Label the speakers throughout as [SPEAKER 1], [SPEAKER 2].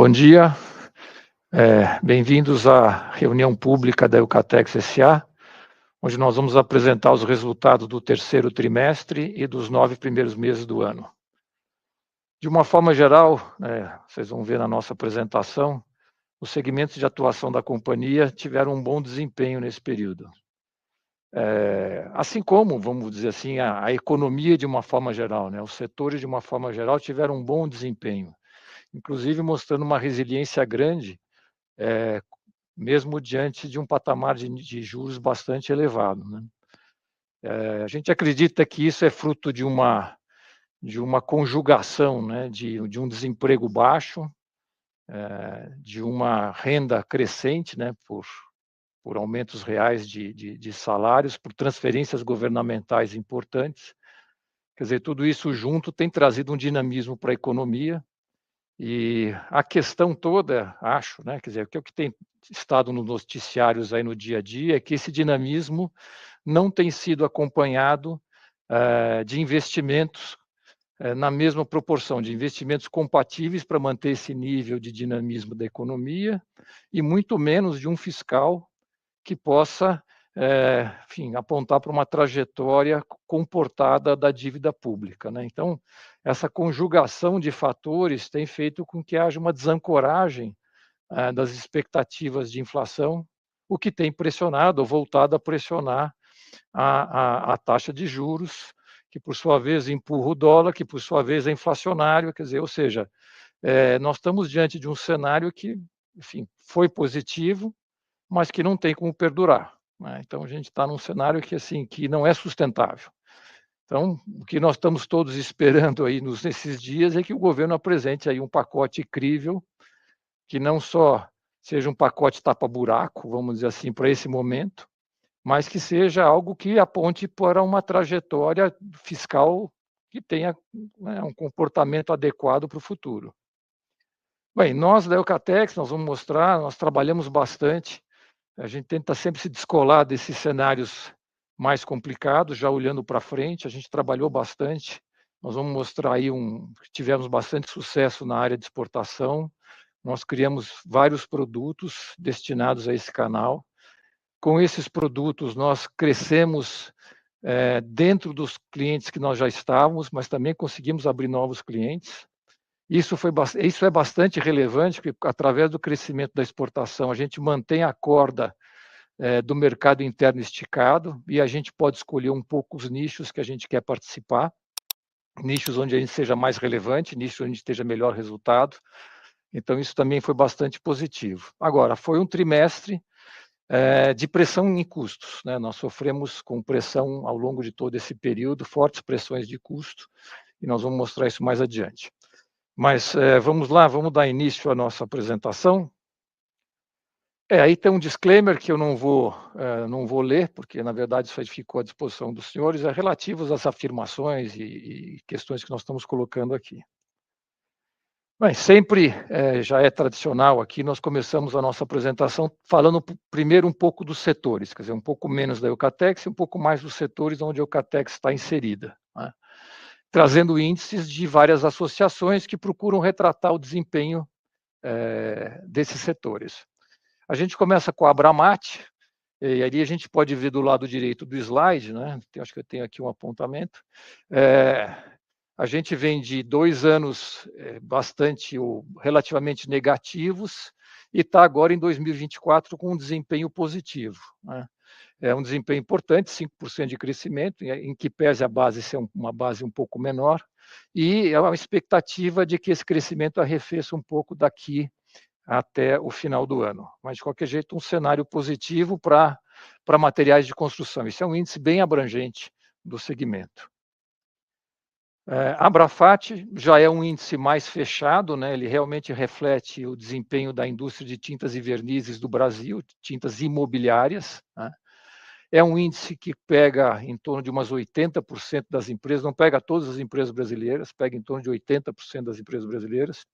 [SPEAKER 1] Bom dia, bem-vindos à reunião pública da Eucatex S.A., onde nós vamos apresentar os resultados do terceiro trimestre e dos 9 primeiros meses do ano. De uma forma geral, vocês vão ver na nossa apresentação, os segmentos de atuação da companhia tiveram um bom desempenho nesse período. Assim como, vamos dizer assim, a economia de uma forma geral, os setores de uma forma geral tiveram um bom desempenho, inclusive mostrando uma resiliência grande, mesmo diante de um patamar de juros bastante elevado. A gente acredita que isso é fruto de uma conjugação, de um desemprego baixo, de uma renda crescente, por aumentos reais de salários, por transferências governamentais importantes. Quer dizer, tudo isso junto tem trazido um dinamismo para a economia. E a questão toda, acho, quer dizer, o que tem estado nos noticiários aí no dia a dia é que esse dinamismo não tem sido acompanhado de investimentos na mesma proporção, de investimentos compatíveis para manter esse nível de dinamismo da economia e muito menos de um fiscal que possa, enfim, apontar para uma trajetória comportada da dívida pública. Então, essa conjugação de fatores tem feito com que haja uma desancoragem das expectativas de inflação, o que tem pressionado ou voltado a pressionar a taxa de juros, que por sua vez empurra o dólar, que por sua vez é inflacionário, quer dizer, ou seja, nós estamos diante de um cenário que, enfim, foi positivo, mas que não tem como perdurar. Então, a gente está num cenário que, assim, que não é sustentável. Então, o que nós estamos todos esperando aí nesses dias é que o governo apresente aí um pacote crível, que não só seja um pacote tapa-buraco, vamos dizer assim, para esse momento, mas que seja algo que aponte para uma trajetória fiscal que tenha um comportamento adequado para o futuro. Bem, nós da Eucatex, nós vamos mostrar, nós trabalhamos bastante, a gente tenta sempre se descolar desses cenários mais complicados, já olhando para frente, a gente trabalhou bastante, nós vamos mostrar aí tivemos bastante sucesso na área de exportação, nós criamos vários produtos destinados a esse canal. Com esses produtos, nós crescemos dentro dos clientes que nós já estávamos, mas também conseguimos abrir novos clientes. Isso é bastante relevante, porque através do crescimento da exportação, a gente mantém a corda do mercado interno esticado e a gente pode escolher um pouco os nichos que a gente quer participar, nichos onde a gente seja mais relevante, nichos onde a gente esteja melhor resultado. Então, isso também foi bastante positivo. Agora, foi um trimestre de pressão em custos. Nós sofremos com pressão ao longo de todo esse período, fortes pressões de custo, e nós vamos mostrar isso mais adiante. Mas vamos lá, vamos dar início à nossa apresentação. Aí tem um disclaimer que eu não vou ler, porque, na verdade, isso aí ficou à disposição dos senhores, relativos às afirmações e questões que nós estamos colocando aqui. Bem, sempre já é tradicional aqui, nós começamos a nossa apresentação falando primeiro um pouco dos setores, quer dizer, um pouco menos da Eucatex e um pouco mais dos setores onde a Eucatex está inserida, trazendo índices de várias associações que procuram retratar o desempenho desses setores. A gente começa com a Abramat, e ali a gente pode ver do lado direito do slide, acho que eu tenho aqui um apontamento, a gente vem de 2 anos bastante ou relativamente negativos e está agora em 2024 com um desempenho positivo. É um desempenho importante, 5% de crescimento, em que pese a base ser uma base um pouco menor, e é uma expectativa de que esse crescimento arrefeça um pouco daqui até o final do ano. Mas, de qualquer jeito, um cenário positivo para materiais de construção. Isso é um índice bem abrangente do segmento. Abrafat já é um índice mais fechado, ele realmente reflete o desempenho da indústria de tintas e vernizes do Brasil, tintas imobiliárias. É um índice que pega em torno de umas 80% das empresas, não pega todas as empresas brasileiras, pega em torno de 80% das empresas brasileiras.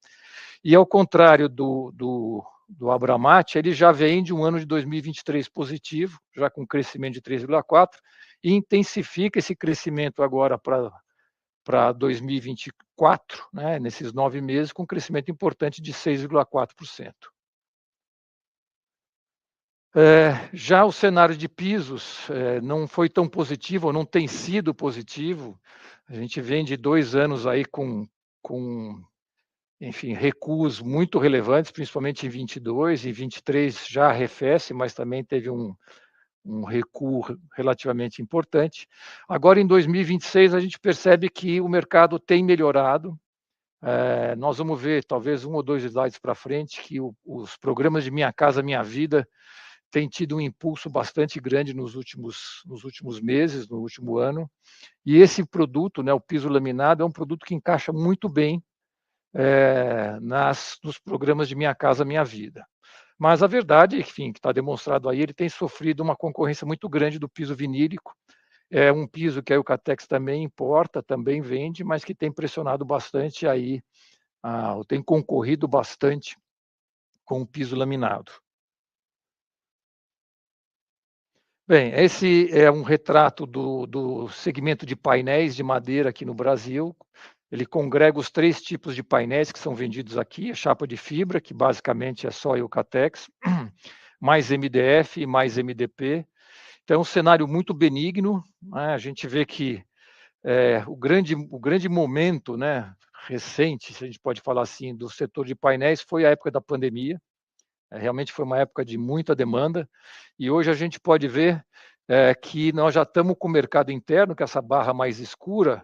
[SPEAKER 1] E, ao contrário do Abramat, ele já vem de um ano de 2023 positivo, já com crescimento de 3,4%, e intensifica esse crescimento agora para para 2024, né, nesses 9 meses, com um crescimento importante de 6,4%. Já o cenário de pisos não foi tão positivo, ou não tem sido positivo. A gente vem de 2 anos aí com enfim, recuos muito relevantes, principalmente em 22, e 23 já arrefece, mas também teve um recuo relativamente importante. Agora, em 2026, a gente percebe que o mercado tem melhorado. Nós vamos ver, talvez 1 ou 2 slides para frente, que os programas de Minha Casa Minha Vida têm tido um impulso bastante grande nos últimos meses, no último ano. E esse produto, né, o piso laminado, é um produto que encaixa muito bem nos programas de Minha Casa Minha Vida. Mas a verdade, enfim, que está demonstrado aí, ele tem sofrido uma concorrência muito grande do piso vinílico. É um piso que a Eucatex também importa, também vende, mas que tem pressionado bastante aí, tem concorrido bastante com o piso laminado. Bem, esse é um retrato do segmento de painéis de madeira aqui no Brasil. Ele congrega os 3 tipos de painéis que são vendidos aqui: a chapa de fibra, que basicamente é só Eucatex, mais MDF e mais MDP. Então, é um cenário muito benigno, né? A gente vê que o grande momento, né, recente, se a gente pode falar assim, do setor de painéis foi a época da pandemia. Realmente foi uma época de muita demanda, e hoje a gente pode ver que nós já estamos com o mercado interno, que essa barra mais escura,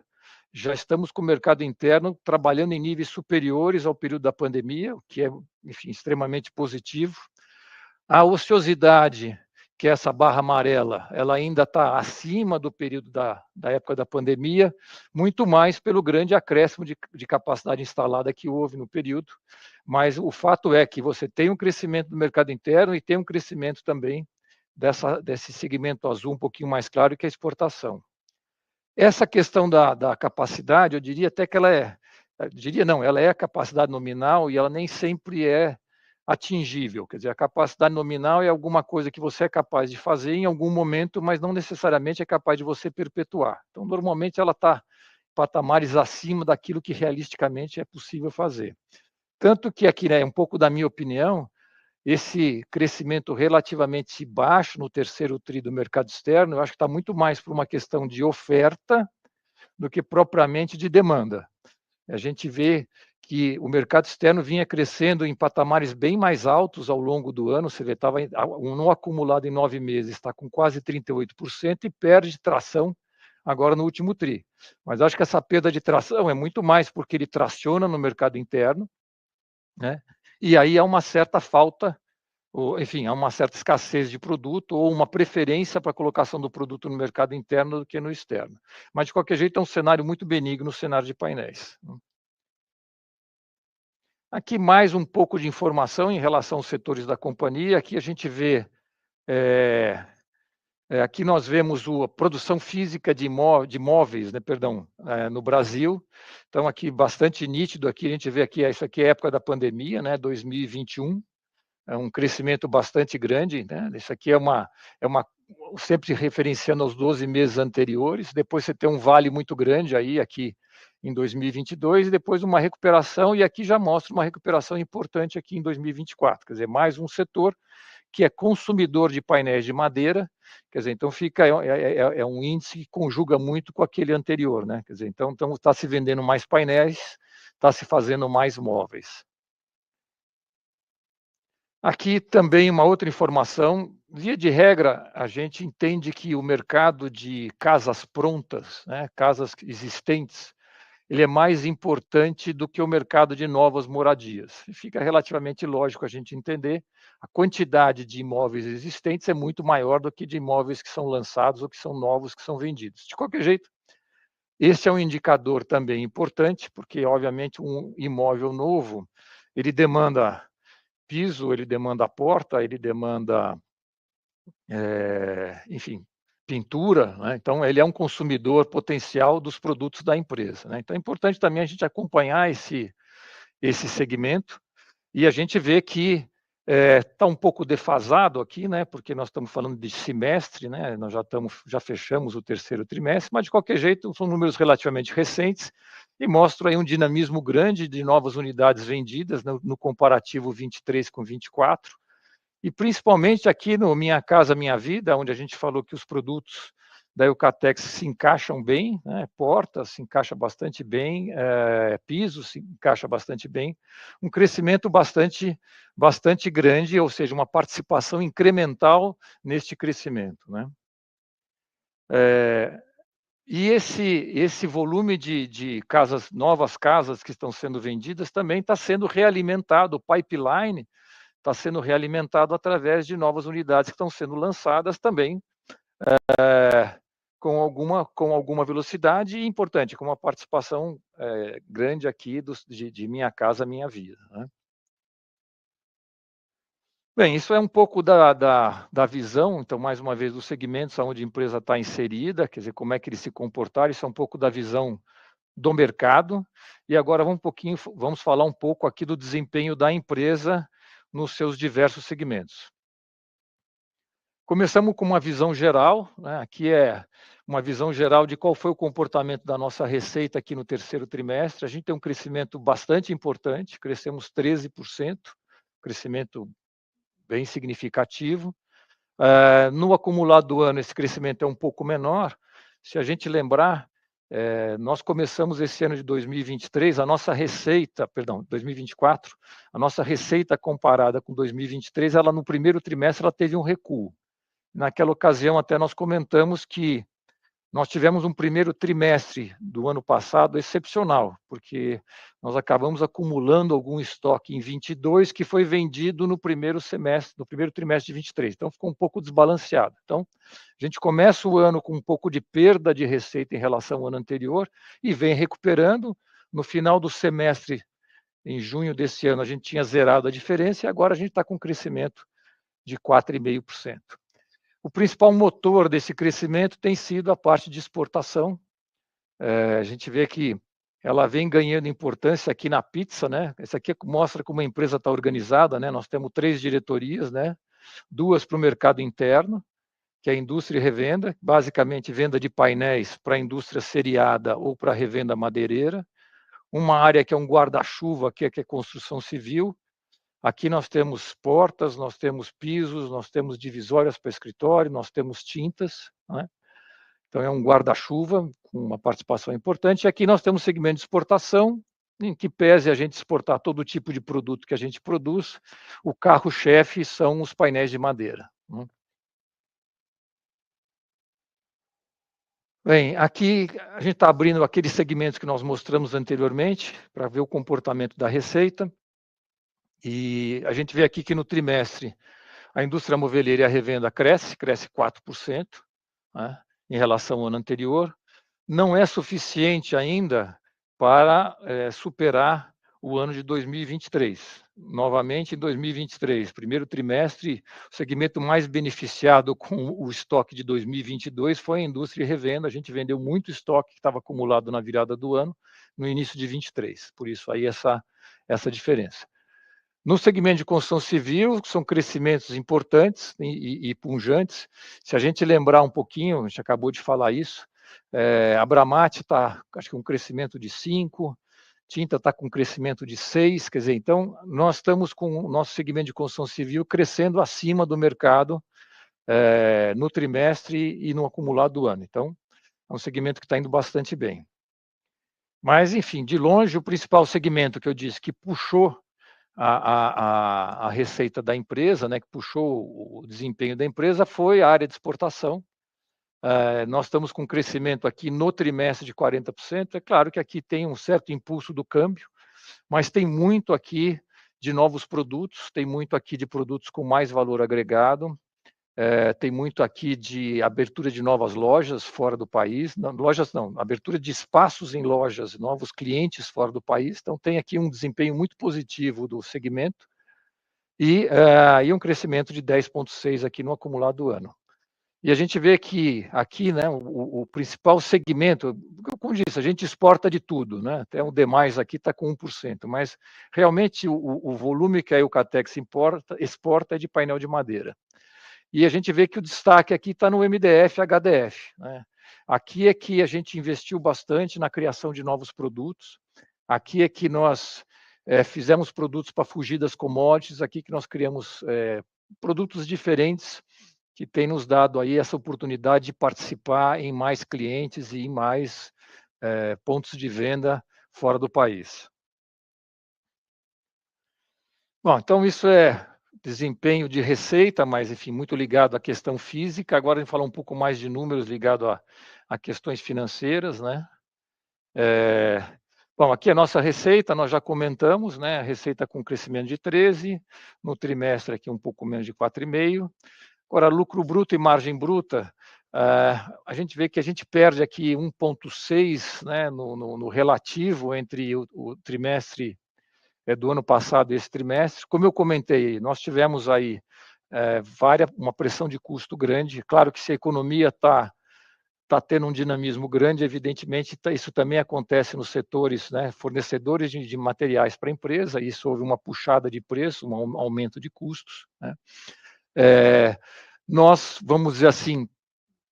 [SPEAKER 1] já estamos com o mercado interno trabalhando em níveis superiores ao período da pandemia, o que é, enfim, extremamente positivo. A ociosidade, que é essa barra amarela, ela ainda está acima do período da época da pandemia, muito mais pelo grande acréscimo de capacidade instalada que houve no período. Mas o fato é que você tem um crescimento do mercado interno e tem um crescimento também desse segmento azul um pouquinho mais claro, que é a exportação. Essa questão da capacidade, eu diria até que ela é a capacidade nominal e ela nem sempre é atingível. Quer dizer, a capacidade nominal é alguma coisa que você é capaz de fazer em algum momento, mas não necessariamente é capaz de você perpetuar. Então, normalmente, ela está patamares acima daquilo que realisticamente é possível fazer. Tanto que aqui, né, um pouco da minha opinião, esse crescimento relativamente baixo no terceiro tri do mercado externo, eu acho que está muito mais por uma questão de oferta do que propriamente de demanda. A gente vê que o mercado externo vinha crescendo em patamares bem mais altos ao longo do ano. Você vê, estava no acumulado em 9 meses, está com quase 38% e perde tração agora no último tri. Mas acho que essa perda de tração é muito mais porque ele traciona no mercado interno, né? E aí há uma certa falta, ou, enfim, há uma certa escassez de produto ou uma preferência para a colocação do produto no mercado interno do que no externo. Mas, de qualquer jeito, é um cenário muito benigno, o cenário de painéis. Aqui mais um pouco de informação em relação aos setores da companhia. Aqui a gente vê, aqui nós vemos a produção física de imóveis, né, perdão, no Brasil. Então, aqui bastante nítido, aqui a gente vê aqui, isso aqui é a época da pandemia, né, 2021, é um crescimento bastante grande, né? Isso aqui é uma sempre referenciando aos 12 meses anteriores, depois você tem um vale muito grande aí, aqui em 2022, e depois uma recuperação, e aqui já mostra uma recuperação importante aqui em 2024, quer dizer, mais um setor que é consumidor de painéis de madeira, quer dizer, então é um índice que conjuga muito com aquele anterior, né? Quer dizer, então está se vendendo mais painéis, está se fazendo mais móveis. Aqui também uma outra informação. Via de regra, a gente entende que o mercado de casas prontas, né, casas existentes, ele é mais importante do que o mercado de novas moradias. E fica relativamente lógico a gente entender. A quantidade de imóveis existentes é muito maior do que de imóveis que são lançados ou que são novos que são vendidos. De qualquer jeito, esse é um indicador também importante, porque, obviamente, um imóvel novo, ele demanda piso, ele demanda porta, ele demanda, enfim, pintura, né? Então ele é um consumidor potencial dos produtos da empresa, né? Então é importante também a gente acompanhar esse segmento, e a gente vê que Está um pouco defasado aqui, né, porque nós estamos falando de semestre, né, nós já fechamos o terceiro trimestre, mas de qualquer jeito são números relativamente recentes e mostram aí um dinamismo grande de novas unidades vendidas no comparativo 23 com 24, e principalmente aqui no Minha Casa Minha Vida, onde a gente falou que os produtos da Eucatex se encaixam bem, né? Portas se encaixa bastante bem, piso se encaixa bastante bem, um crescimento bastante grande, ou seja, uma participação incremental neste crescimento, né? E esse volume de casas, novas casas que estão sendo vendidas também está sendo realimentado, o pipeline está sendo realimentado através de novas unidades que estão sendo lançadas também, com alguma velocidade e importante, com uma participação grande aqui de Minha Casa Minha Vida, né? Bem, isso é um pouco da visão, então, mais uma vez, dos segmentos onde a empresa está inserida, quer dizer, como é que eles se comportaram, isso é um pouco da visão do mercado. E agora vamos falar um pouco aqui do desempenho da empresa nos seus diversos segmentos. Começamos com uma visão geral, né? Aqui é uma visão geral de qual foi o comportamento da nossa receita aqui no terceiro trimestre. A gente tem um crescimento bastante importante, crescemos 13%, crescimento bem significativo. No acumulado do ano, esse crescimento é um pouco menor. Se a gente lembrar, nós começamos esse ano de 2023, a nossa receita, perdão, 2024, a nossa receita comparada com 2023, ela no primeiro trimestre ela teve um recuo. Naquela ocasião, até nós comentamos que nós tivemos um primeiro trimestre do ano passado excepcional, porque nós acabamos acumulando algum estoque em 22 que foi vendido no primeiro trimestre de 23. Então, ficou um pouco desbalanceado. Então, a gente começa o ano com um pouco de perda de receita em relação ao ano anterior e vem recuperando. No final do semestre, em junho desse ano, a gente tinha zerado a diferença e agora a gente está com um crescimento de 4,5%. O principal motor desse crescimento tem sido a parte de exportação. A gente vê que ela vem ganhando importância aqui na pizza, né? Essa aqui mostra como a empresa está organizada, né? Nós temos 3 diretorias, né? 2 para o mercado interno, que é a indústria e revenda, basicamente venda de painéis para a indústria seriada ou para a revenda madeireira. Uma área que é um guarda-chuva, que é construção civil. Aqui nós temos portas, nós temos pisos, nós temos divisórias para escritório, nós temos tintas, né? Então é um guarda-chuva com uma participação importante. E aqui nós temos segmento de exportação, em que pese a gente exportar todo tipo de produto que a gente produz, o carro-chefe são os painéis de madeira, né? Bem, aqui a gente está abrindo aqueles segmentos que nós mostramos anteriormente para ver o comportamento da receita. E a gente vê aqui que no trimestre a indústria moveleira e a revenda cresce 4%, né, em relação ao ano anterior. Não é suficiente ainda para superar o ano de 2023. Novamente, em 2023, primeiro trimestre, o segmento mais beneficiado com o estoque de 2022 foi a indústria e revenda. A gente vendeu muito estoque que estava acumulado na virada do ano, no início de 23. Por isso, aí essa diferença. No segmento de construção civil, são crescimentos importantes e pujantes. Se a gente lembrar um pouquinho, a gente acabou de falar isso, a Bramate está, acho que um crescimento de 5%, Tinta está com um crescimento de 6%, quer dizer, então, nós estamos com o nosso segmento de construção civil crescendo acima do mercado no trimestre e no acumulado do ano. Então, é um segmento que está indo bastante bem. Mas, enfim, de longe, o principal segmento que eu disse que puxou a receita da empresa, né, que puxou o desempenho da empresa, foi a área de exportação. Nós estamos com um crescimento aqui no trimestre de 40%. É claro que aqui tem um certo impulso do câmbio, mas tem muito aqui de novos produtos, tem muito aqui de produtos com mais valor agregado, tem muito aqui de abertura de novas lojas fora do país, abertura de espaços em lojas, novos clientes fora do país. Então, tem aqui um desempenho muito positivo do segmento e um crescimento de 10,6% aqui no acumulado do ano. E a gente vê que aqui, né, o principal segmento, como disse, a gente exporta de tudo, né? Até o demais aqui está com 1%, mas realmente o volume que a Eucatex exporta é de painel de madeira. E a gente vê que o destaque aqui está no MDF HDF, né? Aqui é que a gente investiu bastante na criação de novos produtos. Aqui é que nós fizemos produtos para fugir das commodities, aqui que nós criamos produtos diferentes que tem nos dado aí essa oportunidade de participar em mais clientes e em mais pontos de venda fora do país. Bom, então isso é desempenho de receita, mas enfim, muito ligado à questão física. Agora a gente fala um pouco mais de números ligado a questões financeiras, né? Bom, aqui a nossa receita, nós já comentamos, né? A receita com crescimento de 13, no trimestre aqui um pouco menos de 4,5. Agora, lucro bruto e margem bruta, a gente vê que a gente perde aqui 1,6, né, no relativo entre o trimestre do ano passado e esse trimestre. Como eu comentei, nós tivemos aí uma pressão de custo grande. Claro que se a economia está tendo um dinamismo grande, evidentemente isso também acontece nos setores, né, fornecedores de materiais para a empresa, isso houve uma puxada de preço, um aumento de custos, né? Nós, vamos dizer assim,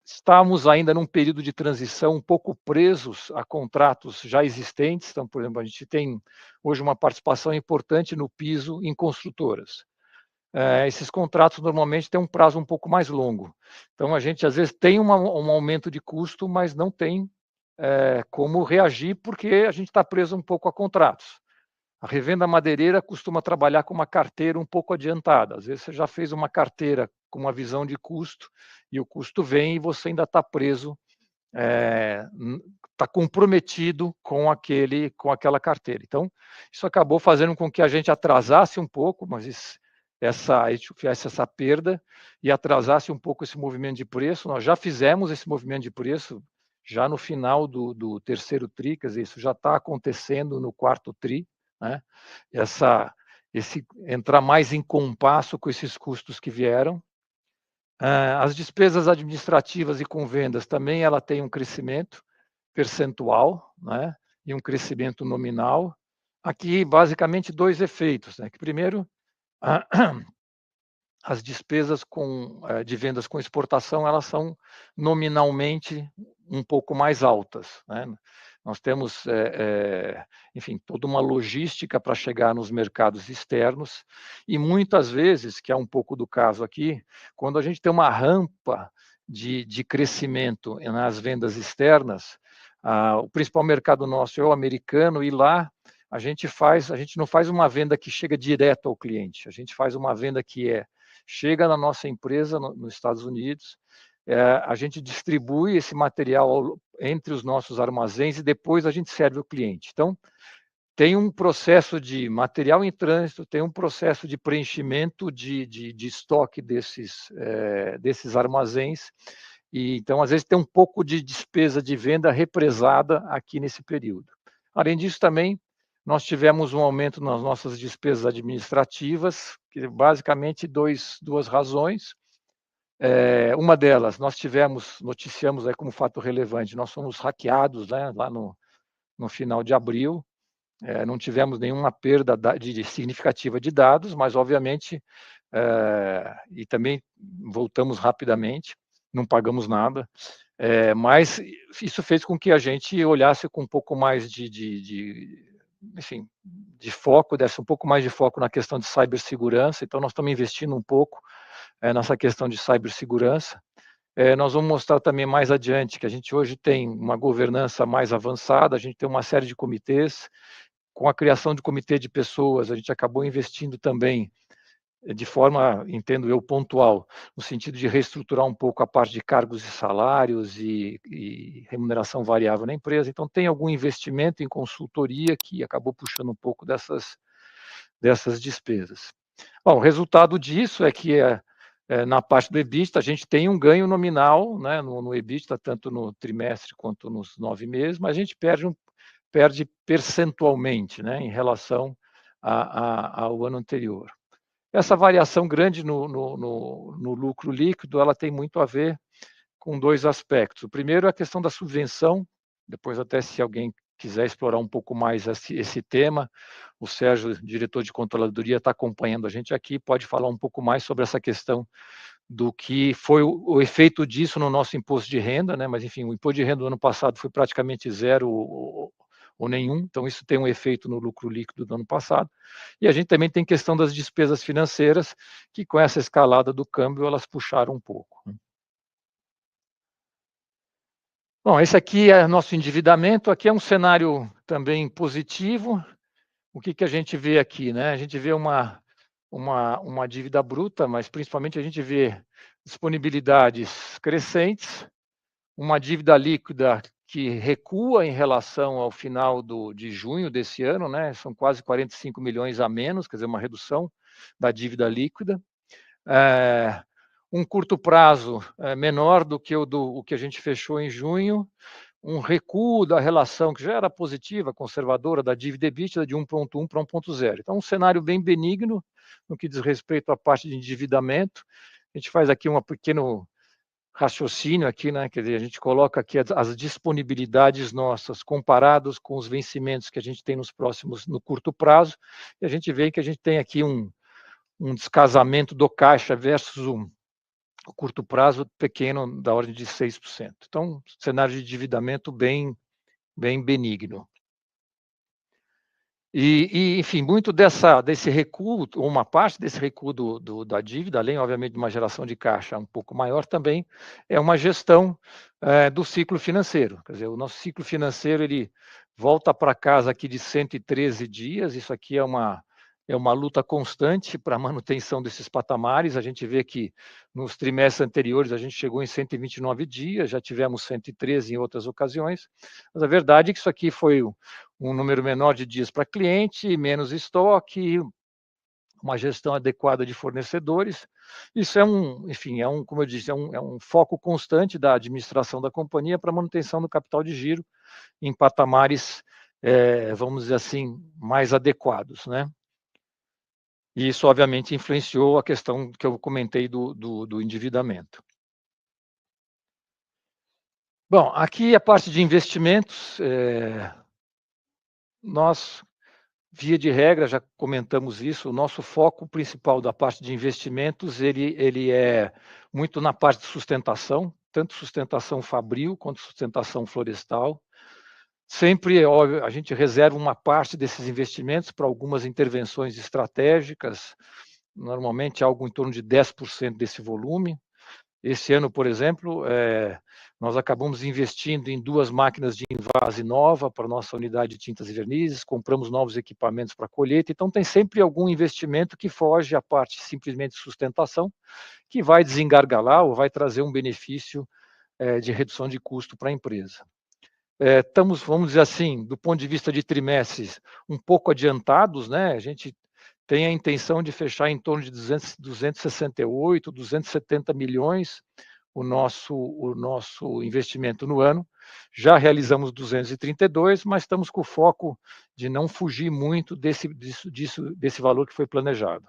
[SPEAKER 1] estamos ainda num período de transição um pouco presos a contratos já existentes. Então, por exemplo, a gente tem hoje uma participação importante no piso em construtoras. Esses contratos normalmente têm um prazo um pouco mais longo. Então, a gente às vezes tem um aumento de custo, mas não tem como reagir porque a gente está preso um pouco a contratos. A revenda madeireira costuma trabalhar com uma carteira um pouco adiantada. Às vezes você já fez uma carteira com uma visão de custo e o custo vem e você ainda está preso, está comprometido com aquela carteira. Então, isso acabou fazendo com que a gente atrasasse um pouco, mas a gente tivesse essa perda e atrasasse um pouco esse movimento de preço. Nós já fizemos esse movimento de preço já no final do terceiro TRI, quer dizer, isso já está acontecendo no quarto TRI, né? Esse entrar mais em compasso com esses custos que vieram. As despesas administrativas e com vendas também ela tem um crescimento percentual, né? E um crescimento nominal. Aqui, basicamente, dois efeitos, né? Que primeiro, as despesas de vendas com exportação, elas são nominalmente um pouco mais altas, né? Nós temos, enfim, toda uma logística para chegar nos mercados externos e muitas vezes, que é um pouco do caso aqui, quando a gente tem uma rampa de crescimento nas vendas externas, o principal mercado nosso é o americano e lá a gente não faz uma venda que chega direto ao cliente, a gente faz uma venda que chega na nossa empresa nos Estados Unidos, a gente distribui esse material entre os nossos armazéns e depois a gente serve o cliente. Então, tem um processo de material em trânsito, tem um processo de preenchimento de estoque desses armazéns, e então, às vezes, tem um pouco de despesa de venda represada aqui nesse período. Além disso, também, nós tivemos um aumento nas nossas despesas administrativas, que basicamente duas razões. Uma delas, noticiamos aí como fato relevante, nós fomos hackeados, né, lá no final de abril, não tivemos nenhuma perda significativa de dados, mas obviamente, e também voltamos rapidamente, não pagamos nada, mas isso fez com que a gente olhasse com um pouco mais enfim, de foco, desse um pouco mais de foco na questão de cibersegurança. Então, nós estamos investindo um pouco nessa questão de cibersegurança. Nós vamos mostrar também mais adiante que a gente hoje tem uma governança mais avançada, a gente tem uma série de comitês. Com a criação de comitê de pessoas, a gente acabou investindo também de forma, entendo eu, pontual, no sentido de reestruturar um pouco a parte de cargos e salários e remuneração variável na empresa. Então, tem algum investimento em consultoria que acabou puxando um pouco dessas despesas. Bom, o resultado disso é que na parte do EBITDA, a gente tem um ganho nominal, né, no EBITDA, tanto no trimestre quanto nos 9 meses, mas a gente perde percentualmente, né, em relação ao ano anterior. Essa variação grande no lucro líquido, ela tem muito a ver com dois aspectos. O primeiro é a questão da subvenção, depois até se alguém quiser explorar um pouco mais esse tema, o Sérgio, diretor de controladoria, está acompanhando a gente aqui, pode falar um pouco mais sobre essa questão do que foi o efeito disso no nosso imposto de renda, né? Mas enfim, o imposto de renda do ano passado foi praticamente zero ou nenhum, então isso tem um efeito no lucro líquido do ano passado. E a gente também tem questão das despesas financeiras, que com essa escalada do câmbio elas puxaram um pouco. Bom, esse aqui é nosso endividamento, aqui é um cenário também positivo. O que a gente vê aqui, né? A gente vê uma dívida bruta, mas principalmente a gente vê disponibilidades crescentes, uma dívida líquida que recua em relação ao final de junho desse ano, né? São quase 45 milhões a menos, quer dizer, uma redução da dívida líquida. Um curto prazo menor do que o que a gente fechou em junho, um recuo da relação que já era positiva, conservadora, da dívida EBITDA de 1,1 para 1,0. Então, um cenário bem benigno no que diz respeito à parte de endividamento. A gente faz aqui um pequeno raciocínio aqui, né? Quer dizer, a gente coloca aqui as disponibilidades nossas comparados com os vencimentos que a gente tem no curto prazo, e a gente vê que a gente tem aqui um descasamento do caixa versus o curto prazo pequeno da ordem de 6%. Então, cenário de endividamento bem benigno. Enfim, muito desse recuo, ou uma parte desse recuo da dívida, além, obviamente, de uma geração de caixa um pouco maior, também é uma gestão do ciclo financeiro. Quer dizer, o nosso ciclo financeiro ele volta para casa aqui de 113 dias, isso aqui é uma luta constante para a manutenção desses patamares. A gente vê que nos trimestres anteriores a gente chegou em 129 dias, já tivemos 113 em outras ocasiões, mas a verdade é que isso aqui foi um número menor de dias para cliente, menos estoque, uma gestão adequada de fornecedores. Isso enfim, como eu disse, é um foco constante da administração da companhia para a manutenção do capital de giro em patamares, vamos dizer assim, mais adequados, né? E isso, obviamente, influenciou a questão que eu comentei do endividamento. Bom, aqui a parte de investimentos, nós, via de regra, já comentamos isso, o nosso foco principal da parte de investimentos, ele é muito na parte de sustentação, tanto sustentação fabril quanto sustentação florestal. Sempre, é óbvio, a gente reserva uma parte desses investimentos para algumas intervenções estratégicas, normalmente algo em torno de 10% desse volume. Esse ano, por exemplo, nós acabamos investindo em 2 máquinas de envase nova para a nossa unidade de tintas e vernizes, compramos novos equipamentos para colheita, então tem sempre algum investimento que foge à parte simplesmente de sustentação, que vai desengargalar ou vai trazer um benefício de redução de custo para a empresa. Estamos, vamos dizer assim, do ponto de vista de trimestres, um pouco adiantados, né? A gente tem a intenção de fechar em torno de 268, 270 milhões o nosso investimento no ano. Já realizamos 232, mas estamos com o foco de não fugir muito desse valor que foi planejado.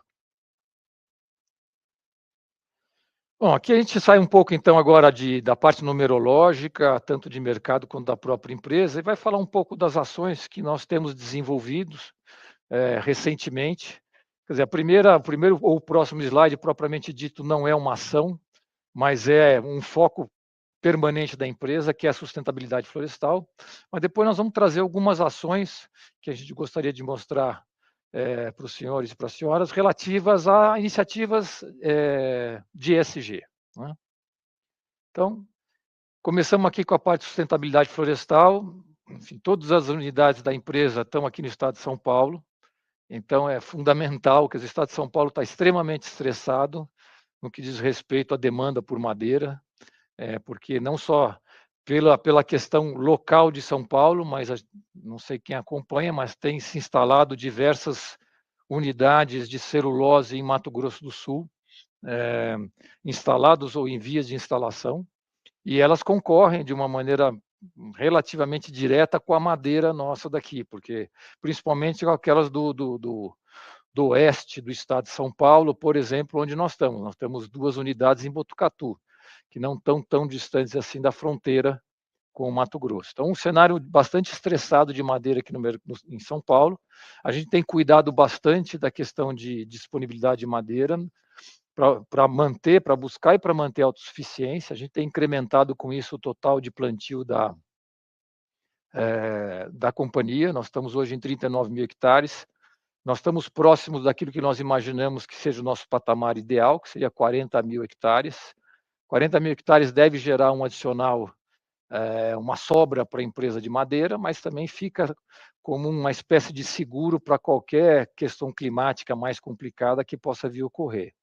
[SPEAKER 1] Bom, aqui a gente sai um pouco, então, agora da parte numerológica, tanto de mercado quanto da própria empresa, e vai falar um pouco das ações que nós temos desenvolvidos recentemente. Quer dizer, o primeiro ou o próximo slide, propriamente dito, não é uma ação, mas é um foco permanente da empresa, que é a sustentabilidade florestal. Mas depois nós vamos trazer algumas ações que a gente gostaria de mostrar para os senhores e para as senhoras, relativas a iniciativas de ESG. Né? Então, começamos aqui com a parte de sustentabilidade florestal. Enfim, todas as unidades da empresa estão aqui no estado de São Paulo. Então, é fundamental que o estado de São Paulo está extremamente estressado no que diz respeito à demanda por madeira, porque não só pela questão local de São Paulo, mas não sei quem acompanha, mas tem se instalado diversas unidades de celulose em Mato Grosso do Sul, instalados ou em vias de instalação, e elas concorrem de uma maneira relativamente direta com a madeira nossa daqui, porque principalmente com aquelas do oeste do estado de São Paulo, por exemplo, onde nós estamos. Nós temos 2 unidades em Botucatu, que não estão tão distantes assim da fronteira com o Mato Grosso. Então, um cenário bastante estressado de madeira aqui em São Paulo. A gente tem cuidado bastante da questão de disponibilidade de madeira para manter, para buscar e para manter a autossuficiência. A gente tem incrementado com isso o total de plantio da companhia. Nós estamos hoje em 39 mil hectares. Nós estamos próximos daquilo que nós imaginamos que seja o nosso patamar ideal, que seria 40 mil hectares. 40 mil hectares deve gerar um adicional, uma sobra para a empresa de madeira, mas também fica como uma espécie de seguro para qualquer questão climática mais complicada que possa vir a ocorrer.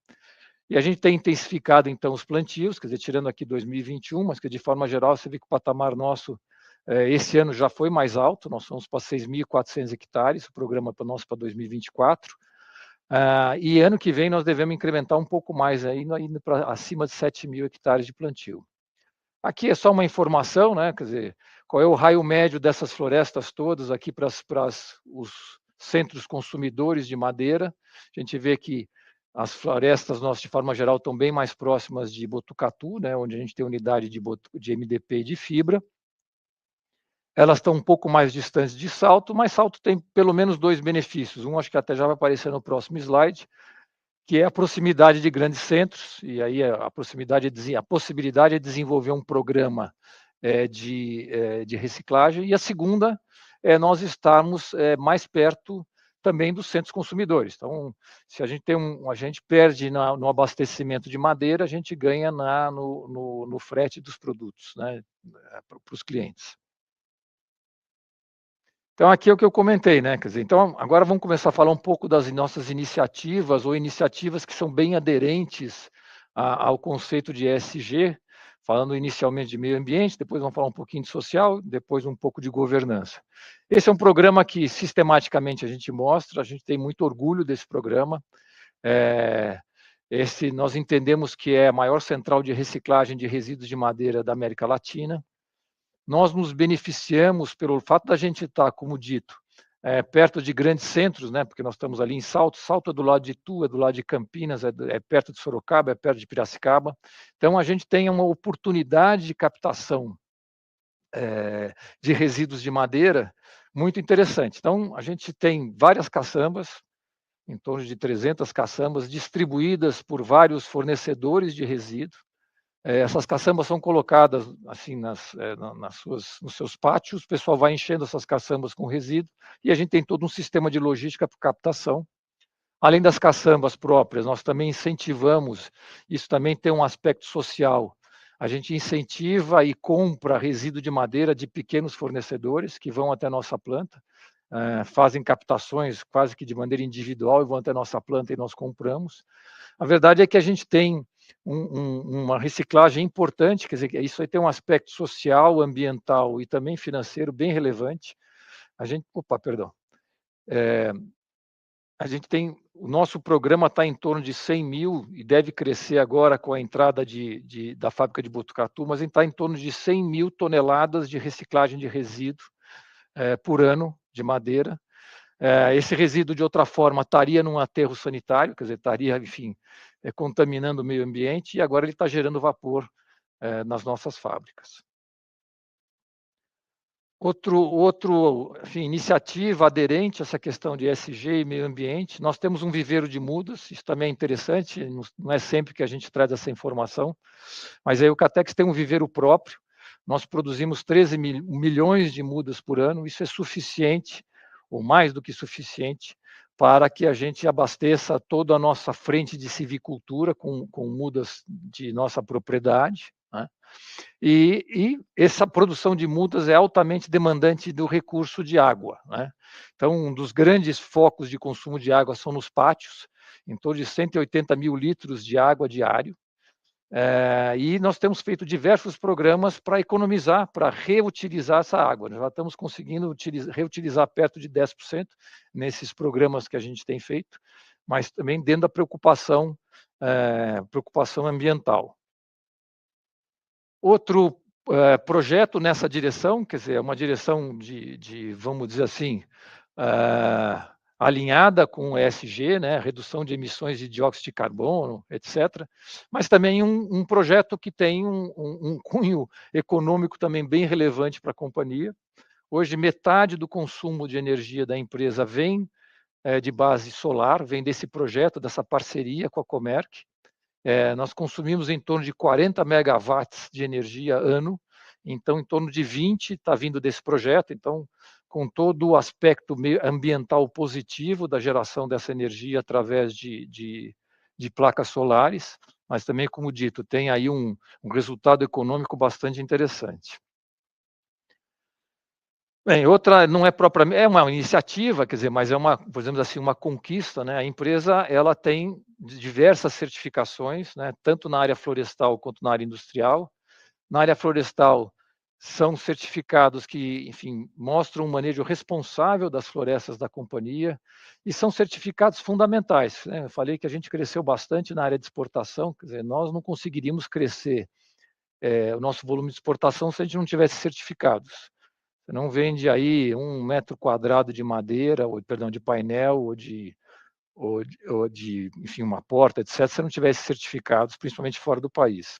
[SPEAKER 1] E a gente tem intensificado, então, os plantios, quer dizer, tirando aqui 2021, mas que, de forma geral, você vê que o patamar nosso, esse ano já foi mais alto, nós fomos para 6.400 hectares, o programa nosso para 2024, e ano que vem nós devemos incrementar um pouco mais, indo para acima de 7.000 hectares de plantio. Aqui é só uma informação, né? Quer dizer, qual é o raio médio dessas florestas todas aqui para os centros consumidores de madeira. A gente vê que as florestas nossas, de forma geral, estão bem mais próximas de Botucatu, né? Onde a gente tem unidade de MDP e de fibra. Elas estão um pouco mais distantes de Salto, mas Salto tem pelo menos 2 benefícios. Um, acho que até já vai aparecer no próximo slide, que é a proximidade de grandes centros, e aí a possibilidade de desenvolver um programa de reciclagem, e a segunda é nós estarmos mais perto também dos centros consumidores. Então, se a gente a gente perde no abastecimento de madeira, a gente ganha no frete dos produtos, né, para os clientes. Então, aqui é o que eu comentei, né? Quer dizer, então, agora vamos começar a falar um pouco das nossas iniciativas, ou iniciativas que são bem aderentes ao conceito de ESG, falando inicialmente de meio ambiente, depois vamos falar um pouquinho de social, depois um pouco de governança. Esse é um programa que sistematicamente a gente mostra, a gente tem muito orgulho desse programa. Nós entendemos que é a maior central de reciclagem de resíduos de madeira da América Latina. Nós nos beneficiamos pelo fato da gente estar, como dito, perto de grandes centros, né? Porque nós estamos ali em Salto, Salto é do lado de Itu, é do lado de Campinas, é perto de Sorocaba, é perto de Piracicaba. Então, a gente tem uma oportunidade de captação de resíduos de madeira muito interessante. Então, a gente tem várias caçambas, em torno de 300 caçambas, distribuídas por vários fornecedores de resíduos. Essas caçambas são colocadas assim nos seus pátios, o pessoal vai enchendo essas caçambas com resíduo e a gente tem todo um sistema de logística para captação. Além das caçambas próprias, nós também incentivamos, isso também tem um aspecto social, a gente incentiva e compra resíduo de madeira de pequenos fornecedores que vão até a nossa planta, fazem captações quase que de maneira individual e vão até a nossa planta e nós compramos. A verdade é que a gente tem uma reciclagem importante, quer dizer, isso aí tem um aspecto social, ambiental e também financeiro bem relevante. A gente tem, o nosso programa está em torno de 100 mil e deve crescer agora com a entrada da fábrica de Botucatu, mas está em torno de 100 mil toneladas de reciclagem de resíduo por ano de madeira. Esse resíduo, de outra forma, estaria num aterro sanitário, quer dizer, estaria, enfim, contaminando o meio ambiente, e agora ele está gerando vapor nas nossas fábricas. Enfim, iniciativa aderente a essa questão de ESG e meio ambiente, nós temos um viveiro de mudas, isso também é interessante, não é sempre que a gente traz essa informação, mas aí o Catex tem um viveiro próprio, nós produzimos 13 milhões de mudas por ano, isso é suficiente, ou mais do que suficiente, para que a gente abasteça toda a nossa frente de silvicultura com mudas de nossa propriedade, né? E essa produção de mudas é altamente demandante do recurso de água, né? Então, um dos grandes focos de consumo de água são nos pátios, em torno de 180 mil litros de água diário. E nós temos feito diversos programas para economizar, para reutilizar essa água. Nós já estamos conseguindo reutilizar perto de 10% nesses programas que a gente tem feito, mas também dentro da preocupação ambiental. Outro projeto nessa direção, quer dizer, uma direção vamos dizer assim, alinhada com o ESG, né, redução de emissões de dióxido de carbono, etc., mas também um projeto que tem um cunho econômico também bem relevante para a companhia. Hoje, metade do consumo de energia da empresa vem de base solar, vem desse projeto, dessa parceria com a Comerc. Nós consumimos em torno de 40 megawatts de energia ano, então em torno de 20 está vindo desse projeto, então com todo o aspecto ambiental positivo da geração dessa energia através de placas solares, mas também, como dito, tem aí um resultado econômico bastante interessante. Bem, outra não é propriamente, é uma iniciativa, quer dizer, mas é uma, por exemplo assim, uma conquista, né? A empresa, ela tem diversas certificações, né? Tanto na área florestal quanto na área industrial. Na área florestal, são certificados que, enfim, mostram um manejo responsável das florestas da companhia e são certificados fundamentais, né? Eu falei que a gente cresceu bastante na área de exportação, quer dizer, nós não conseguiríamos crescer o nosso volume de exportação se a gente não tivesse certificados. Você não vende aí 1 metro quadrado de madeira, ou, perdão, de painel, ou de, enfim, uma porta, etc., se não tivesse certificados, principalmente fora do país.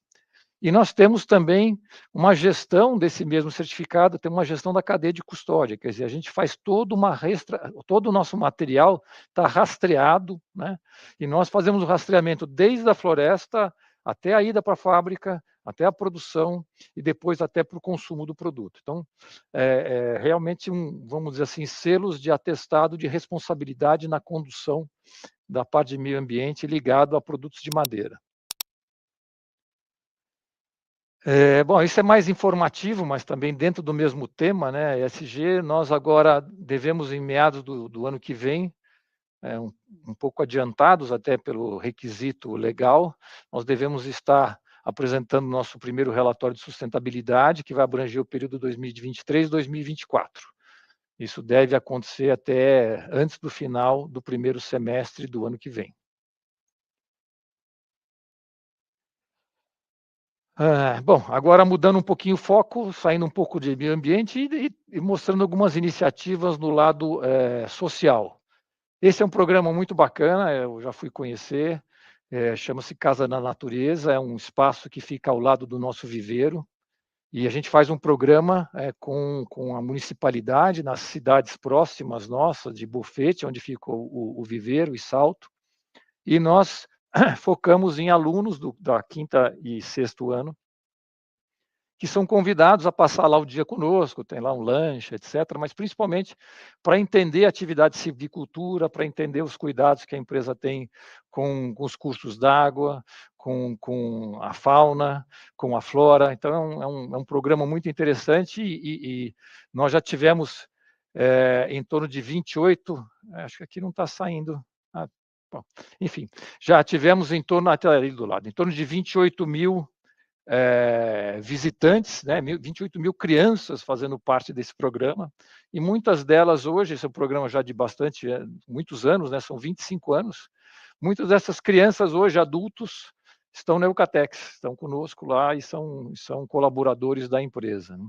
[SPEAKER 1] E nós temos também uma gestão desse mesmo certificado, tem uma gestão da cadeia de custódia, quer dizer, a gente faz todo o nosso material está rastreado, né? E nós fazemos o rastreamento desde a floresta até a ida para a fábrica, até a produção e depois até para o consumo do produto. Então, realmente vamos dizer assim, selos de atestado de responsabilidade na condução da parte de meio ambiente ligado a produtos de madeira. Bom, isso é mais informativo, mas também dentro do mesmo tema, né? ESG, nós agora devemos, em meados do ano que vem, um pouco adiantados até pelo requisito legal, nós devemos estar apresentando nosso primeiro relatório de sustentabilidade, que vai abranger o período 2023-2024. Isso deve acontecer até antes do final do primeiro semestre do ano que vem. Bom, agora mudando um pouquinho o foco, saindo um pouco de meio ambiente e mostrando algumas iniciativas no lado social. Esse é um programa muito bacana, eu já fui conhecer, chama-se Casa na Natureza, é um espaço que fica ao lado do nosso viveiro, e a gente faz um programa com a municipalidade, nas cidades próximas nossas, de Bufete, onde fica o viveiro e Salto, e nós focamos em alunos da quinta e sexto ano, que são convidados a passar lá o dia conosco, tem lá um lanche, etc., mas principalmente para entender a atividade de silvicultura, para entender os cuidados que a empresa tem com os cursos d'água, com a fauna, com a flora. Então, é um programa muito interessante e nós já tivemos em torno de 28, acho que aqui não está saindo. Bom, enfim, já tivemos em torno, até ali do lado, em torno de 28 mil visitantes, né, 28 mil crianças fazendo parte desse programa, e muitas delas hoje, esse é um programa já de muitos anos, né, são 25 anos, muitas dessas crianças hoje, adultos, estão na Eucatex, estão conosco lá e são colaboradores da empresa. Né?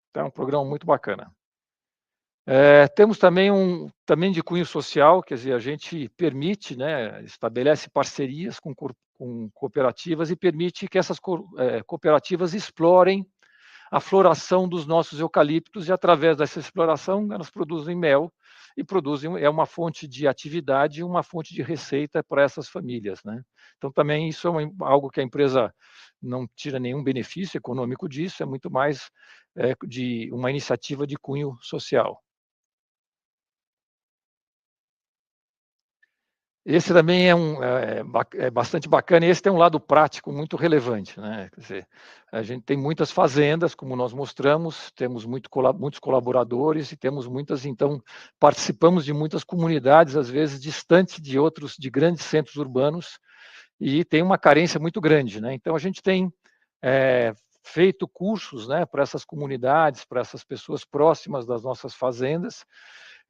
[SPEAKER 1] Então é um programa muito bacana. Temos também de cunho social, quer dizer, a gente permite, né, estabelece parcerias com cooperativas e permite que essas cooperativas explorem a floração dos nossos eucaliptos e, através dessa exploração, elas produzem mel e é uma fonte de atividade e uma fonte de receita para essas famílias. Né? Então, também isso é algo que a empresa não tira nenhum benefício econômico disso, é muito mais de uma iniciativa de cunho social. Esse também é bastante bacana, e esse tem um lado prático muito relevante. Né? Quer dizer, a gente tem muitas fazendas, como nós mostramos, temos muitos colaboradores e temos então, participamos de muitas comunidades, às vezes distantes de grandes centros urbanos, e tem uma carência muito grande. Né? Então, a gente tem feito cursos, né, para essas comunidades, para essas pessoas próximas das nossas fazendas,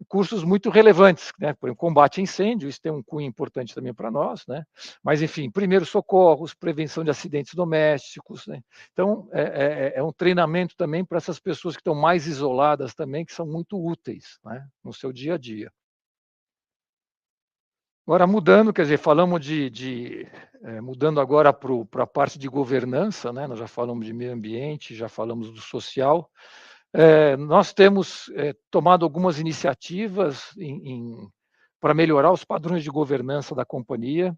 [SPEAKER 1] cursos muito relevantes, né? Por exemplo, combate a incêndio, isso tem um cunho importante também para nós, né? Mas, enfim, primeiros socorros, prevenção de acidentes domésticos, né? Então, é um treinamento também para essas pessoas que estão mais isoladas também, que são muito úteis, né? No seu dia a dia. Agora, mudando, quer dizer, falamos mudando agora para a parte de governança, né? Nós já falamos de meio ambiente, já falamos do social. Nós temos tomado algumas iniciativas para melhorar os padrões de governança da companhia.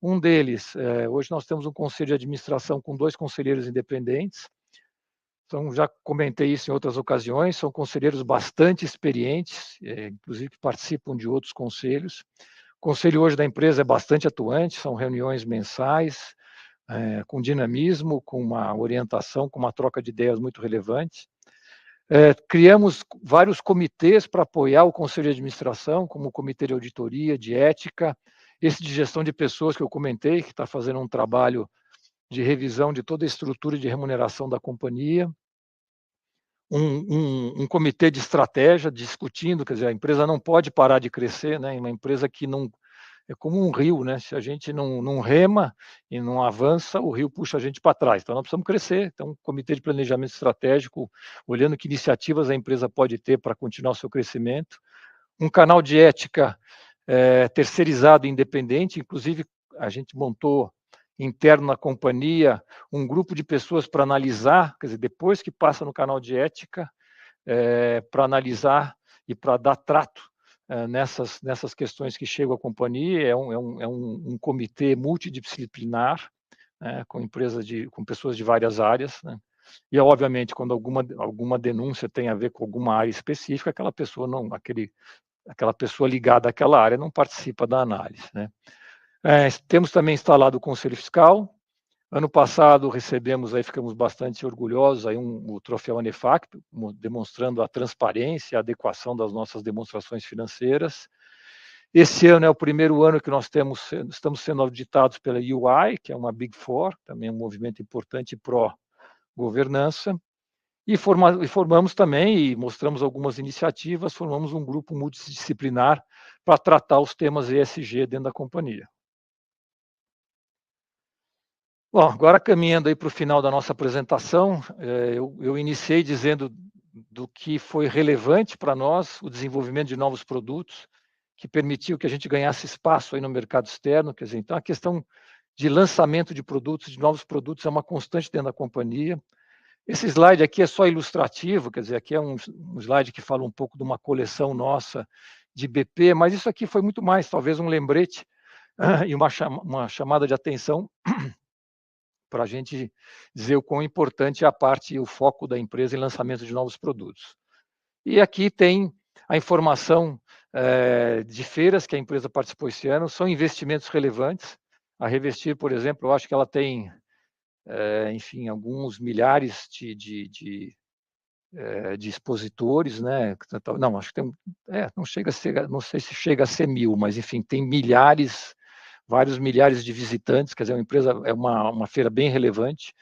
[SPEAKER 1] Um deles, hoje nós temos um conselho de administração com 2 conselheiros independentes. Então, já comentei isso em outras ocasiões, são conselheiros bastante experientes, inclusive que participam de outros conselhos. O conselho hoje da empresa é bastante atuante, são reuniões mensais, com dinamismo, com uma orientação, com uma troca de ideias muito relevante. Criamos vários comitês para apoiar o conselho de administração, como o comitê de auditoria, de ética, esse de gestão de pessoas que eu comentei, que está fazendo um trabalho de revisão de toda a estrutura de remuneração da companhia. Um comitê de estratégia discutindo, quer dizer, a empresa não pode parar de crescer, né? Uma empresa que não é como um rio, né? Se a gente não rema e não avança, o rio puxa a gente para trás. Então nós precisamos crescer. Então, um comitê de planejamento estratégico, olhando que iniciativas a empresa pode ter para continuar o seu crescimento. Um canal de ética terceirizado e independente, inclusive a gente montou interno na companhia um grupo de pessoas para analisar, quer dizer, depois que passa no canal de ética, para analisar e para dar trato nessas questões que chegam à companhia. É um comitê multidisciplinar, né, com pessoas de várias áreas, né? E, obviamente, quando alguma denúncia tem a ver com alguma área específica, aquela pessoa ligada àquela área não participa da análise, né? Temos também instalado o Conselho Fiscal. Ano passado ficamos bastante orgulhosos, o troféu Anefacto, demonstrando a transparência, a adequação das nossas demonstrações financeiras. Esse ano é o primeiro ano que estamos sendo auditados pela UI, que é uma Big Four, também um movimento importante pró-governança. E formamos também, e mostramos algumas iniciativas, formamos um grupo multidisciplinar para tratar os temas ESG dentro da companhia. Bom, agora caminhando aí para o final da nossa apresentação, eu iniciei dizendo do que foi relevante para nós o desenvolvimento de novos produtos, que permitiu que a gente ganhasse espaço aí no mercado externo. Quer dizer, então a questão de lançamento de produtos, de novos produtos, é uma constante dentro da companhia. Esse slide aqui é só ilustrativo, quer dizer, aqui é um slide que fala um pouco de uma coleção nossa de BP, mas isso aqui foi muito mais, talvez um lembrete e uma chamada de atenção para a gente dizer o quão importante é a parte e o foco da empresa em lançamento de novos produtos. E aqui tem a informação de feiras que a empresa participou esse ano, são investimentos relevantes. A Revestir, por exemplo, eu acho que ela tem, enfim, alguns milhares de expositores, né? Não, acho que tem, não chega a ser, não sei se chega a ser 1000, mas enfim, tem vários milhares de visitantes, quer dizer, é uma feira bem relevante.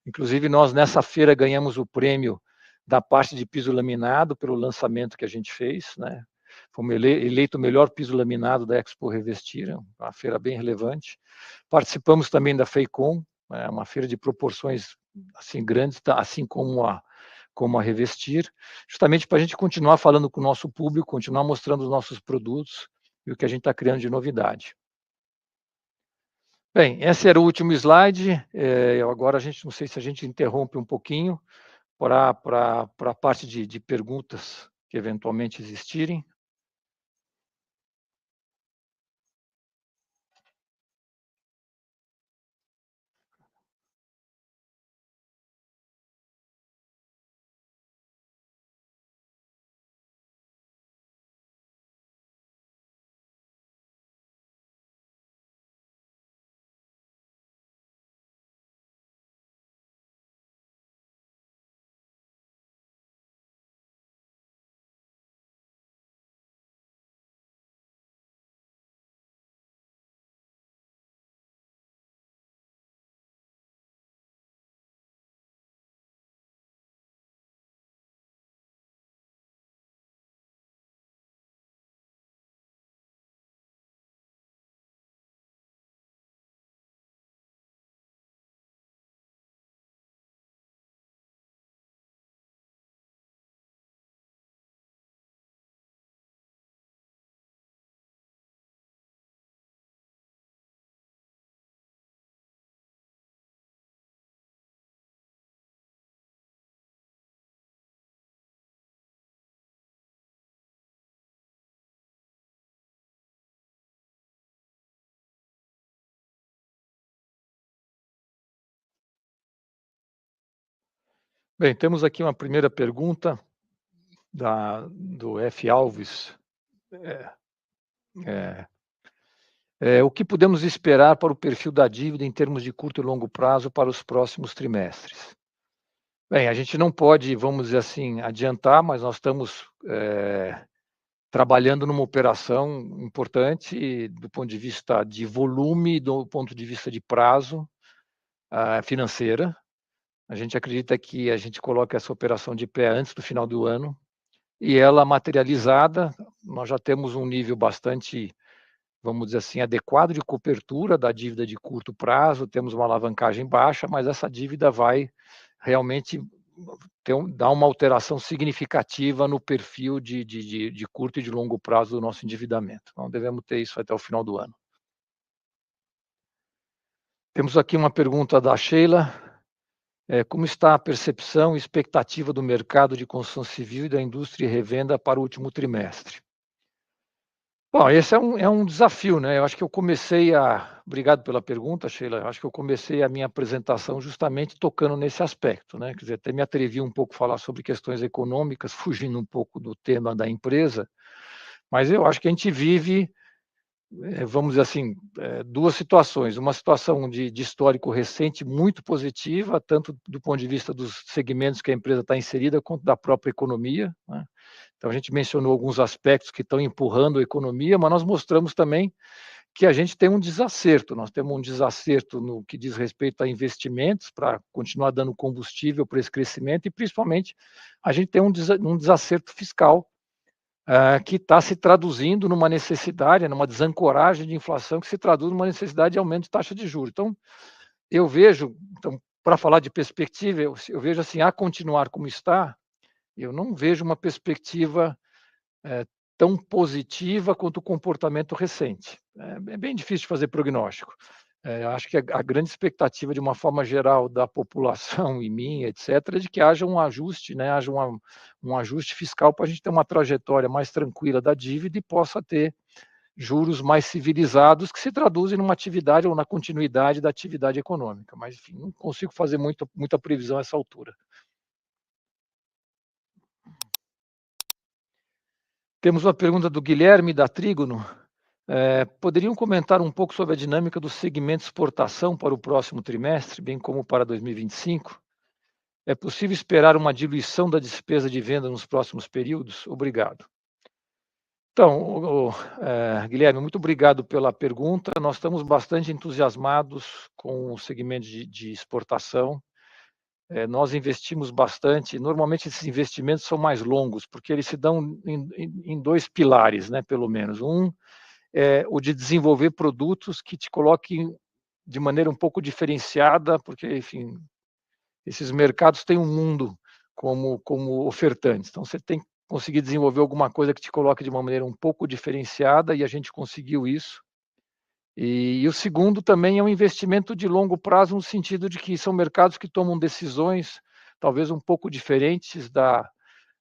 [SPEAKER 1] Inclusive, nós nessa feira ganhamos o prêmio da parte de piso laminado pelo lançamento que a gente fez, né? Fomos eleito o melhor piso laminado da Expo Revestir, uma feira bem relevante. Participamos também da FEICOM, uma feira de proporções assim grandes, assim como a Revestir, justamente para a gente continuar falando com o nosso público, continuar mostrando os nossos produtos e o que a gente está criando de novidade. Bem, esse era o último slide. Agora não sei se a gente interrompe um pouquinho para a parte de perguntas que eventualmente existirem. Bem, temos aqui uma primeira pergunta do F. Alves. O que podemos esperar para o perfil da dívida em termos de curto e longo prazo para os próximos trimestres? Bem, a gente não pode, vamos dizer assim, adiantar, mas nós estamos trabalhando numa operação importante do ponto de vista de volume, do ponto de vista de prazo financeira. A gente acredita que a gente coloca essa operação de pé antes do final do ano e ela materializada, nós já temos um nível bastante, vamos dizer assim, adequado de cobertura da dívida de curto prazo, temos uma alavancagem baixa, mas essa dívida vai realmente dar uma alteração significativa no perfil de curto e de longo prazo do nosso endividamento. Então, devemos ter isso até o final do ano. Temos aqui uma pergunta da Sheila. Como está a percepção e expectativa do mercado de construção civil e da indústria e revenda para o último trimestre? Bom, esse é um desafio, né? Eu acho que eu comecei Obrigado pela pergunta, Sheila. Eu acho que eu comecei a minha apresentação justamente tocando nesse aspecto, né? Quer dizer, até me atrevi um pouco a falar sobre questões econômicas, fugindo um pouco do tema da empresa, mas eu acho que a gente vive, vamos dizer assim, duas situações. Uma situação de histórico recente muito positiva, tanto do ponto de vista dos segmentos que a empresa está inserida, quanto da própria economia, né? Então, a gente mencionou alguns aspectos que estão empurrando a economia, mas nós mostramos também que a gente tem um desacerto. Nós temos um desacerto no que diz respeito a investimentos para continuar dando combustível para esse crescimento e, principalmente, a gente tem um desacerto fiscal que está se traduzindo numa necessidade, numa desancoragem de inflação que se traduz numa necessidade de aumento de taxa de juros. Então, eu vejo, para falar de perspectiva, eu vejo assim, a continuar como está, eu não vejo uma perspectiva tão positiva quanto o comportamento recente. É bem difícil de fazer prognóstico. Acho que a grande expectativa, de uma forma geral, da população e minha, etc., é de que haja um ajuste, né, haja um ajuste fiscal para a gente ter uma trajetória mais tranquila da dívida e possa ter juros mais civilizados que se traduzem numa atividade ou na continuidade da atividade econômica. Mas, enfim, não consigo fazer muita previsão a essa altura. Temos uma pergunta do Guilherme, da Trígono. Poderiam comentar um pouco sobre a dinâmica do segmento exportação para o próximo trimestre, bem como para 2025? É possível esperar uma diluição da despesa de venda nos próximos períodos? Obrigado. Então, Guilherme, muito obrigado pela pergunta. Nós estamos bastante entusiasmados com o segmento de exportação. Nós investimos bastante. Normalmente, esses investimentos são mais longos, porque eles se dão em dois pilares, né, pelo menos. Um é o de desenvolver produtos que te coloquem de maneira um pouco diferenciada, porque, enfim, esses mercados têm um mundo como ofertantes. Então, você tem que conseguir desenvolver alguma coisa que te coloque de uma maneira um pouco diferenciada, e a gente conseguiu isso. E o segundo também é um investimento de longo prazo, no sentido de que são mercados que tomam decisões talvez um pouco diferentes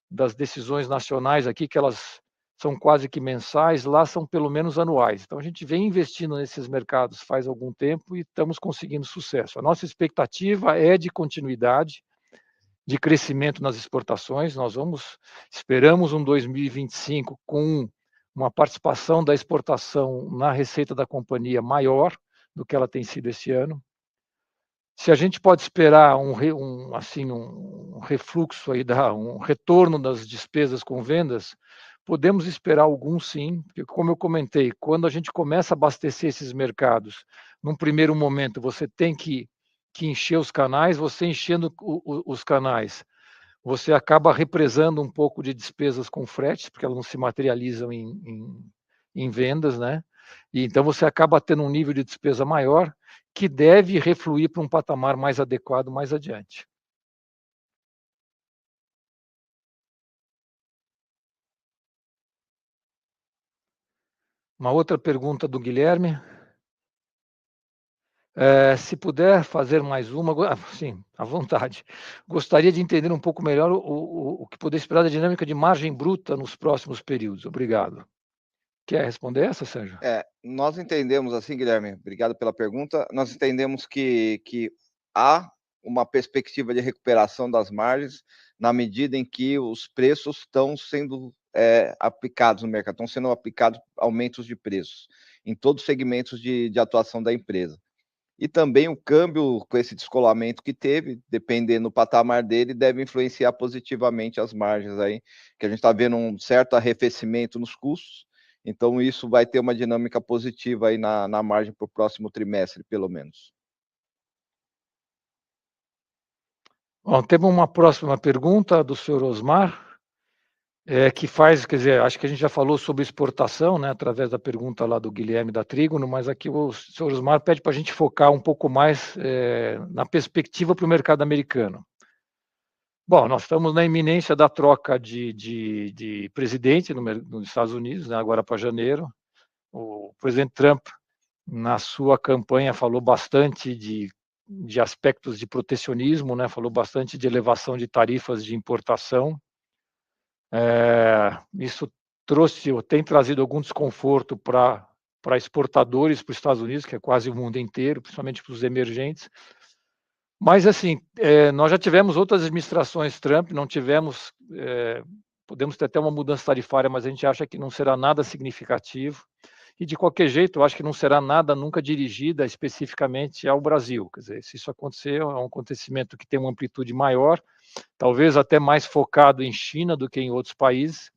[SPEAKER 1] das decisões nacionais aqui, que elas são quase que mensais, lá são pelo menos anuais. Então, a gente vem investindo nesses mercados faz algum tempo e estamos conseguindo sucesso. A nossa expectativa é de continuidade, de crescimento nas exportações. Nós esperamos um 2025 com uma participação da exportação na receita da companhia maior do que ela tem sido esse ano. Se a gente pode esperar um refluxo aí, um retorno das despesas com vendas, podemos esperar alguns, sim, porque, como eu comentei, quando a gente começa a abastecer esses mercados, num primeiro momento você tem que encher os canais, você enchendo os canais, você acaba represando um pouco de despesas com fretes, porque elas não se materializam em vendas, né? E então você acaba tendo um nível de despesa maior, que deve refluir para um patamar mais adequado mais adiante. Uma outra pergunta do Guilherme. Se puder fazer mais uma, sim, à vontade. Gostaria de entender um pouco melhor o que poder esperar da dinâmica de margem bruta nos próximos períodos. Obrigado. Quer responder essa, Sérgio?
[SPEAKER 2] Nós entendemos assim, Guilherme, obrigado pela pergunta. Nós entendemos que há uma perspectiva de recuperação das margens, na medida em que os preços estão sendo aplicados no mercado, estão sendo aplicados aumentos de preços em todos os segmentos de atuação da empresa. E também o câmbio, com esse descolamento que teve, dependendo do patamar dele, deve influenciar positivamente as margens aí, que a gente está vendo um certo arrefecimento nos custos, então isso vai ter uma dinâmica positiva aí na margem para o próximo trimestre, pelo menos.
[SPEAKER 1] Bom, temos uma próxima pergunta do senhor Osmar, que faz, quer dizer, acho que a gente já falou sobre exportação, né, através da pergunta lá do Guilherme da Trígono, mas aqui o senhor Osmar pede para a gente focar um pouco mais na perspectiva para o mercado americano. Bom, nós estamos na iminência da troca de presidente nos Estados Unidos, né, agora para janeiro. O presidente Trump, na sua campanha, falou bastante de aspectos de protecionismo, né, falou bastante de elevação de tarifas de importação. Isso tem trazido algum desconforto para exportadores para os Estados Unidos, que é quase o mundo inteiro, principalmente para os emergentes. Mas, assim, nós já tivemos outras administrações Trump, não tivemos, podemos ter até uma mudança tarifária, mas a gente acha que não será nada significativo. E, de qualquer jeito, eu acho que não será nada nunca dirigida especificamente ao Brasil. Quer dizer, se isso acontecer, é um acontecimento que tem uma amplitude maior, talvez até mais focado em China do que em outros países.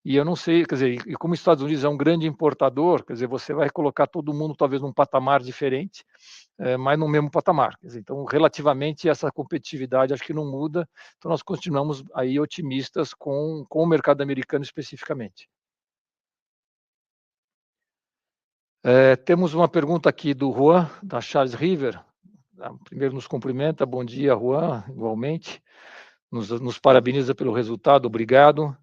[SPEAKER 1] E eu não sei, quer dizer, e como os Estados Unidos é um grande importador, quer dizer, você vai colocar todo mundo talvez num patamar diferente, mas no mesmo patamar. Quer dizer, então, relativamente, essa competitividade acho que não muda. Então, nós continuamos aí otimistas com o mercado americano especificamente. Temos uma pergunta aqui do Juan, da Charles River. Primeiro nos cumprimenta, bom dia, Juan, igualmente. Nos parabeniza pelo resultado, obrigado.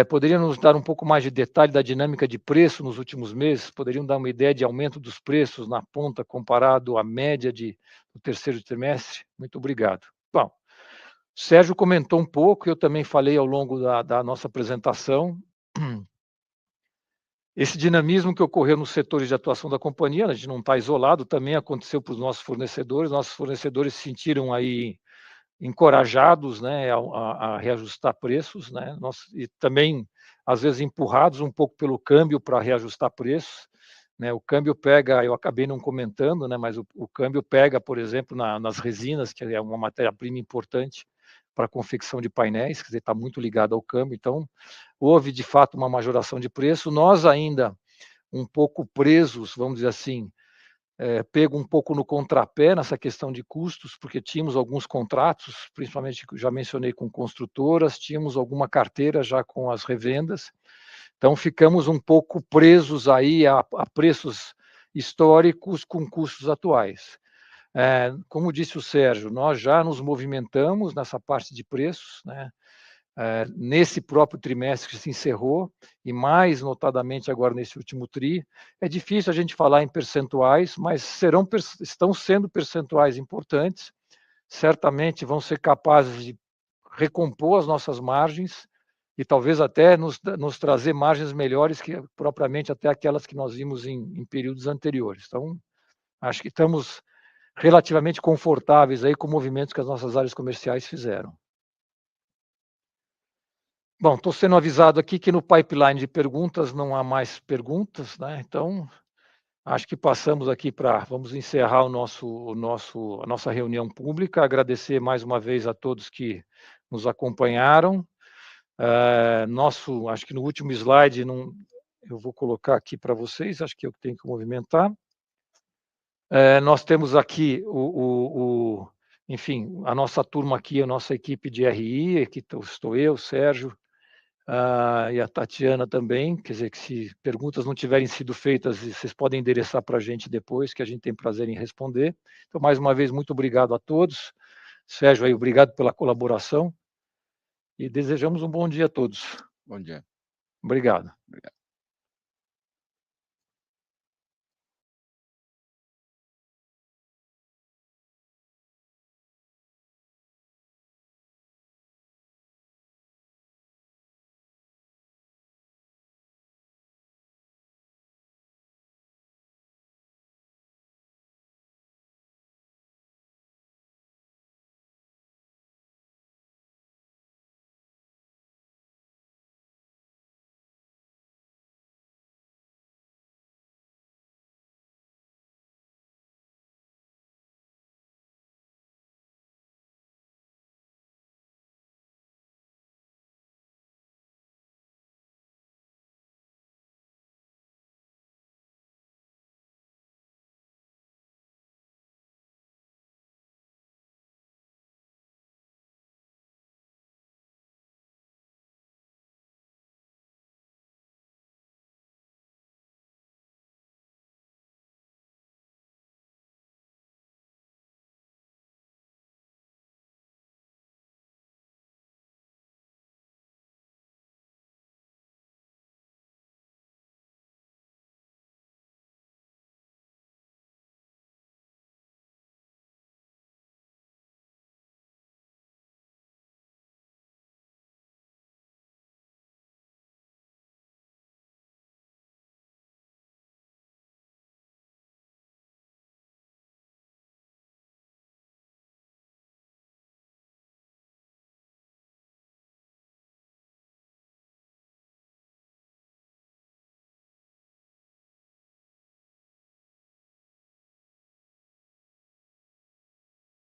[SPEAKER 1] Poderia nos dar um pouco mais de detalhe da dinâmica de preço nos últimos meses? Poderiam dar uma ideia de aumento dos preços na ponta comparado à média do terceiro trimestre? Muito obrigado. Bom, o Sérgio comentou um pouco, eu também falei ao longo da nossa apresentação. Esse dinamismo que ocorreu nos setores de atuação da companhia, a gente não está isolado, também aconteceu para os nossos fornecedores. Nossos fornecedores se sentiram aí encorajados, né, a reajustar preços, né, e também, às vezes, empurrados um pouco pelo câmbio para reajustar preços. Né, o câmbio pega, eu acabei não comentando, né, mas o câmbio pega, por exemplo, nas resinas, que é uma matéria-prima importante para a confecção de painéis, quer dizer, está muito ligado ao câmbio. Então, houve, de fato, uma majoração de preço. Nós ainda um pouco presos, vamos dizer assim, pego um pouco no contrapé nessa questão de custos, porque tínhamos alguns contratos, principalmente, já mencionei, com construtoras, tínhamos alguma carteira já com as revendas, então ficamos um pouco presos aí a preços históricos com custos atuais. Como disse o Sérgio, nós já nos movimentamos nessa parte de preços, né? Nesse próprio trimestre que se encerrou, e mais notadamente agora nesse último TRI. É difícil a gente falar em percentuais, mas estão sendo percentuais importantes, certamente vão ser capazes de recompor as nossas margens e talvez até nos trazer margens melhores que propriamente até aquelas que nós vimos em períodos anteriores. Então, acho que estamos relativamente confortáveis aí com o movimento que as nossas áreas comerciais fizeram. Bom, estou sendo avisado aqui que no pipeline de perguntas não há mais perguntas, né? Então, acho que passamos aqui vamos encerrar a nossa reunião pública, agradecer mais uma vez a todos que nos acompanharam. Acho que no último slide, eu vou colocar aqui para vocês, acho que eu tenho que movimentar. Nós temos aqui enfim, a nossa turma aqui, a nossa equipe de RI, que estou eu, Sérgio, e a Tatiana também, quer dizer, que se perguntas não tiverem sido feitas, vocês podem endereçar para a gente depois, que a gente tem prazer em responder. Então, mais uma vez, muito obrigado a todos. Sérgio, aí, obrigado pela colaboração e desejamos um bom dia a todos.
[SPEAKER 2] Bom dia.
[SPEAKER 1] Obrigado.
[SPEAKER 2] Obrigado.